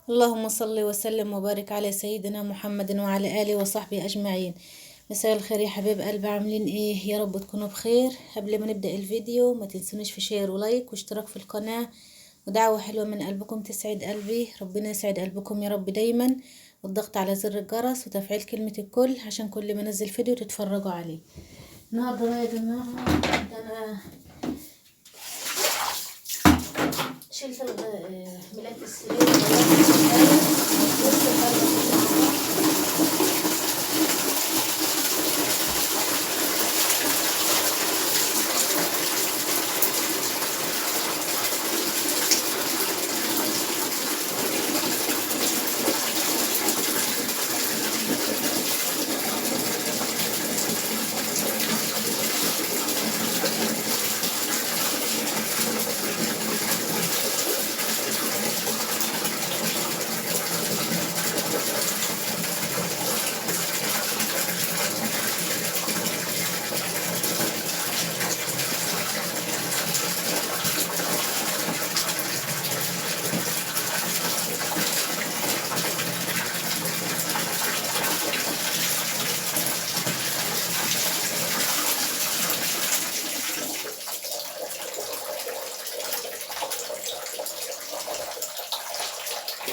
اللهم صل وسلم وبارك على سيدنا محمد وعلى آله وصحبه أجمعين. مساء الخير يا حبيب قلبي، عاملين ايه؟ يا رب تكونوا بخير. قبل ما نبدأ الفيديو ما تنسونيش في شير ولايك واشتراك في القناة، ودعوة حلوة من قلبكم تسعد قلبي. ربنا يسعد قلبكم يا رب دايما، والضغط على زر الجرس وتفعيل كلمة الكل عشان كل ما انزل فيديو تتفرجوا عليه. النهارده بقى يا جماعة انا شلت ملاية السرير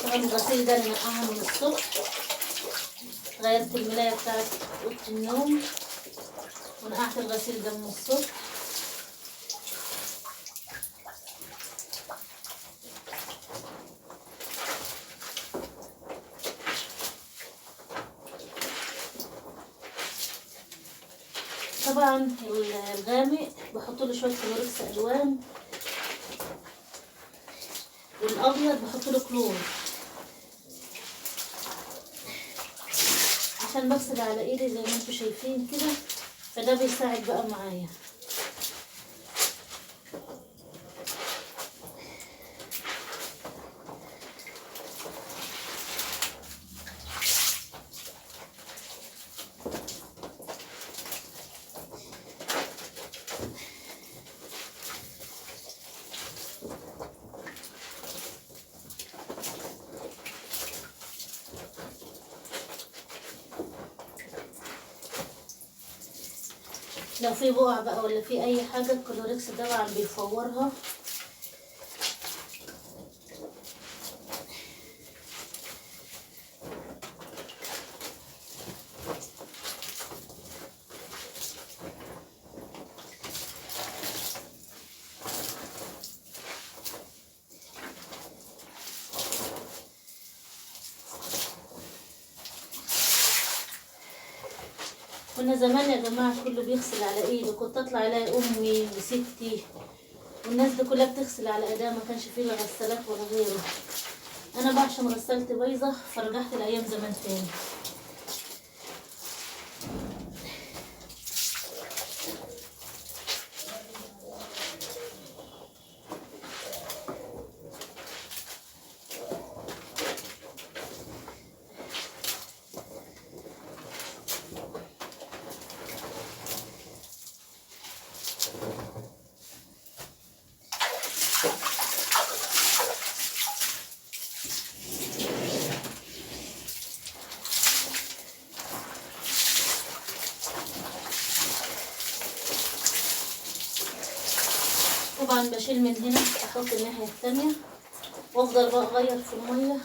طبعا الغسيل ده انا نقعها من الصبح. غيرت الملاية بتاعت اوضة النوم ونقعت الغسيل ده من الصبح. طبعا الغامق بحط له شويه كلوركس الوان، والابيض بحط له كلور عشان بغسل على ايدي زي ما انتم شايفين كده، فده بيساعد بقى معايا. لو في بقع بقى ولا في اي حاجه الكلوركس ده طبعا بيفورها. كنا زمان يا جماعه كله بيغسل على ايده، كنت اطلع الاقي امي وستي والناس دي كلها بتغسل على ايدها، ما كانش فيه لا غسالات ولا غيره. انا بقى عشان غسالتي بايظه فرجعت لايام زمان تاني. طبعا بشيل من هنا احط الناحيه الثانيه وافضل بقى اغير في الميه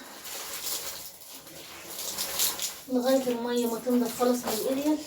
لغايه الميه ما تنضف خالص من الاريال.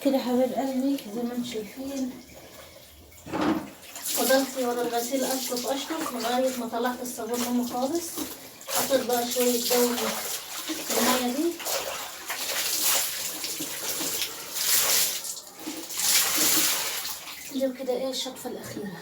كده حبايب قلبي زي ما انتم شايفين فضلت ورا الغسيل اشطف لغايه ما طلعت الصابون منه خالص. حطيت بقى شويه دور في الميه دي ندير كده ايه الشطفة الأخيرة.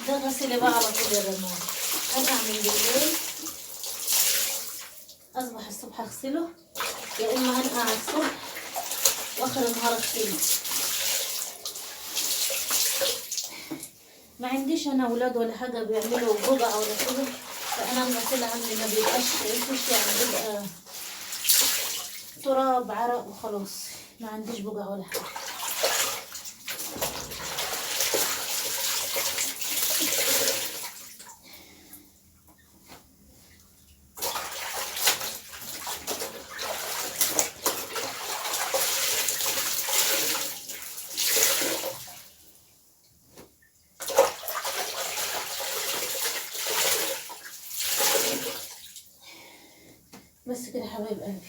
ده غسيلي بقى على طول يا جماعة. ارجع من بالليل اصبح الصبح اغسله، يا اما انقع على الصبح واخر النهار اغسله. ما عنديش انا اولاد ولا حاجه بيعملوا بقع ولا كده، فانا الغسيل عندي ما بيبقاش فيش، يعني بيبقى تراب عرق وخلاص، ما عنديش بقع ولا حاجه. بس كده حبايب قلبي،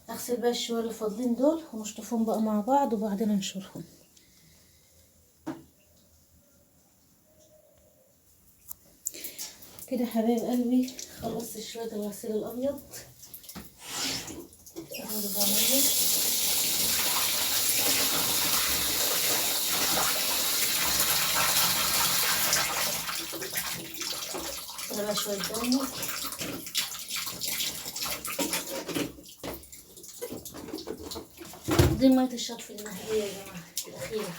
اغسل بقى الشوية اللي فاضلين دول ونشطفهم بقى مع بعض وبعدين انشرهم. كده حبايب قلبي خلصت شوية الغسيل الابيض. كده بقى شوية دم، دي مية الشطف النهائية يا جماعة الأخيرة.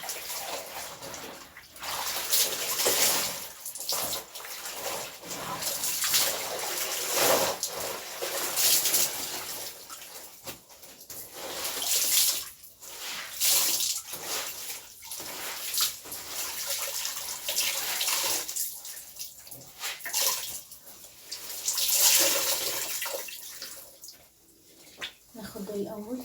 ناخد ده الأول.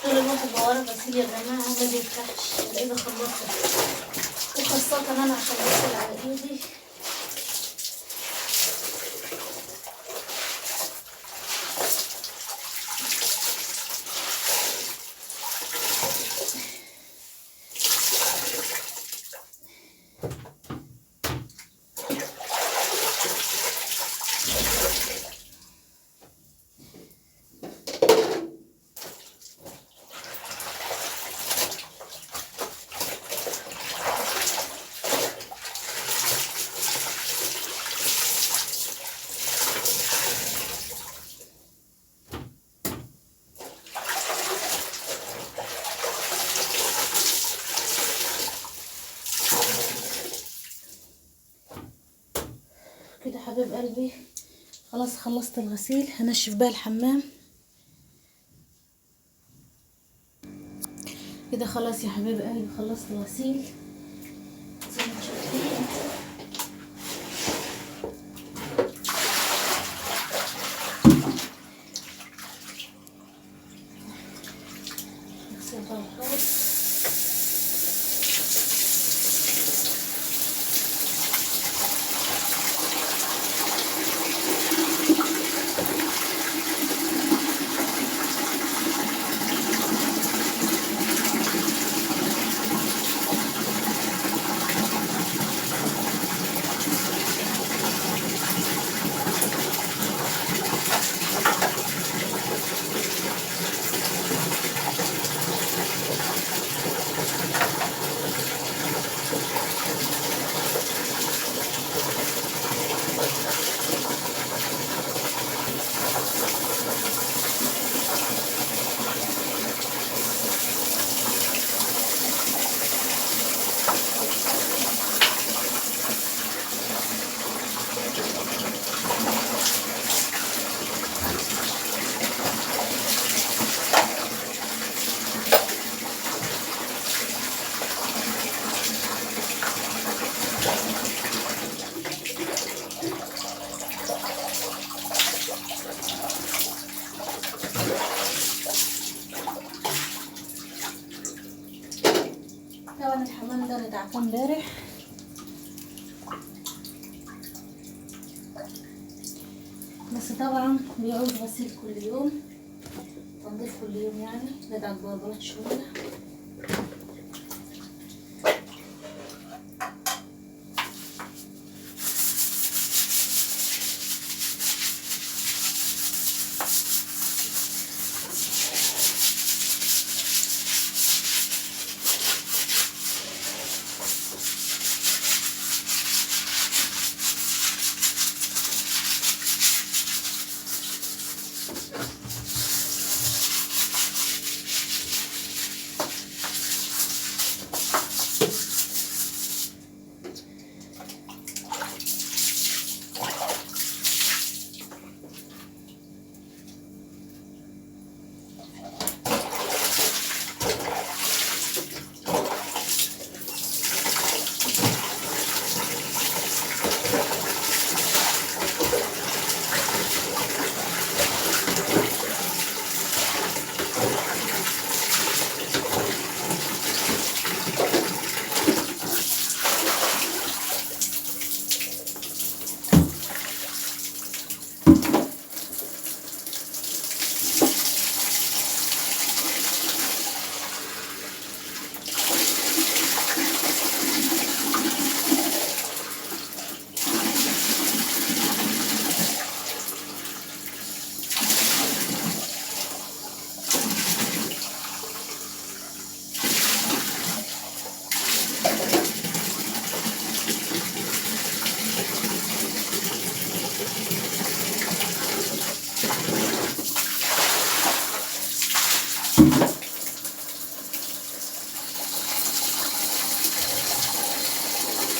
طول الواحد بورا غسيل يا جماعة ما بيفتحش الإيد خلصت، وخاصة أنا عشان بغسل على إيدي. كده حبيب قلبي خلاص خلصت الغسيل، هنشف بقى الحمام. كده خلاص يا حبيب قلبي خلصت الغسيل زي ما شايفين. نغسل بقى الحوض. طبعا الحمام ده ندعكه امبارح، بس طبعا بيعوز غسيل كل يوم، تنظيف كل يوم، يعني ندعك بابات شويه.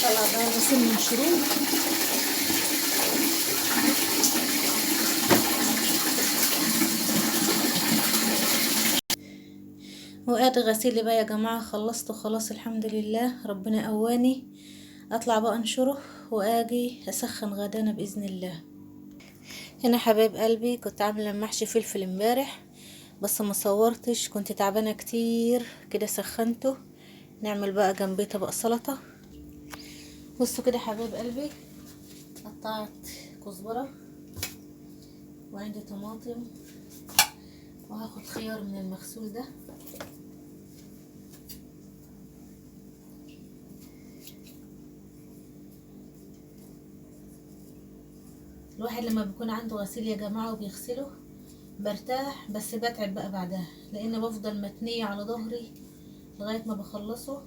طلع بقى الغسيل من شروب. وادي غسيلي بقى يا جماعه، خلصته خلاص الحمد لله، ربنا قواني. اطلع بقى انشره واجي اسخن غدانا باذن الله. هنا حبايب قلبي كنت عامله محشي فلفل امبارح، بس ما صورتش، كنت تعبانه كتير كده، سخنته. نعمل بقى جنبيه طبق سلطه. بصوا كده حبايب قلبي، قطعت كزبره وعندي طماطم، وهاخد خيار من المغسول ده. الواحد لما بيكون عنده غسيل يا جماعه وبيغسله برتاح، بس بتعب بقى بعدها، لان بفضل متنيه على ظهري لغايه ما بخلصه.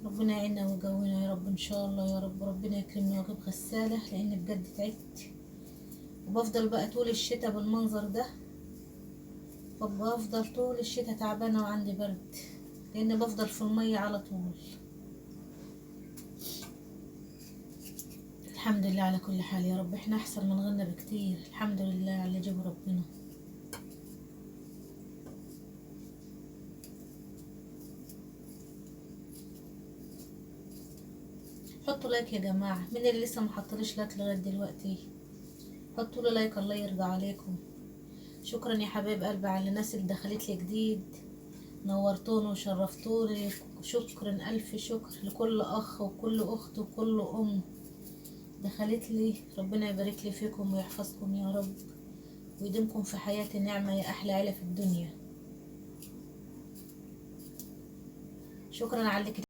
ربنا يعيننا ويقوينا يا رب ان شاء الله، يا رب ربنا يكرمني واجيب غساله، لان بجد تعبت. وبفضل بقى طول الشتاء بالمنظر ده، بفضل طول الشتاء تعبانه وعندي برد، لان بفضل في الميه على طول. الحمد لله على كل حال يا رب، احنا احسن من غيرنا بكتير، الحمد لله على اللي جابه ربنا. حطوا لايك يا جماعه، مين اللي لسه ما حطليش لايك لغايه دلوقتي؟ حطوا له لايك، الله يرضى عليكم. شكرا يا حبايب قلبي على الناس اللي دخلت لي جديد، نورتوني وشرفتوني. شكرا الف شكر لكل اخ وكل اخت وكل ام دخلت لي. ربنا يبارك لي فيكم ويحفظكم يا رب، ويديمكم في حياتي نعمه يا احلى عيله في الدنيا. شكرا على اللي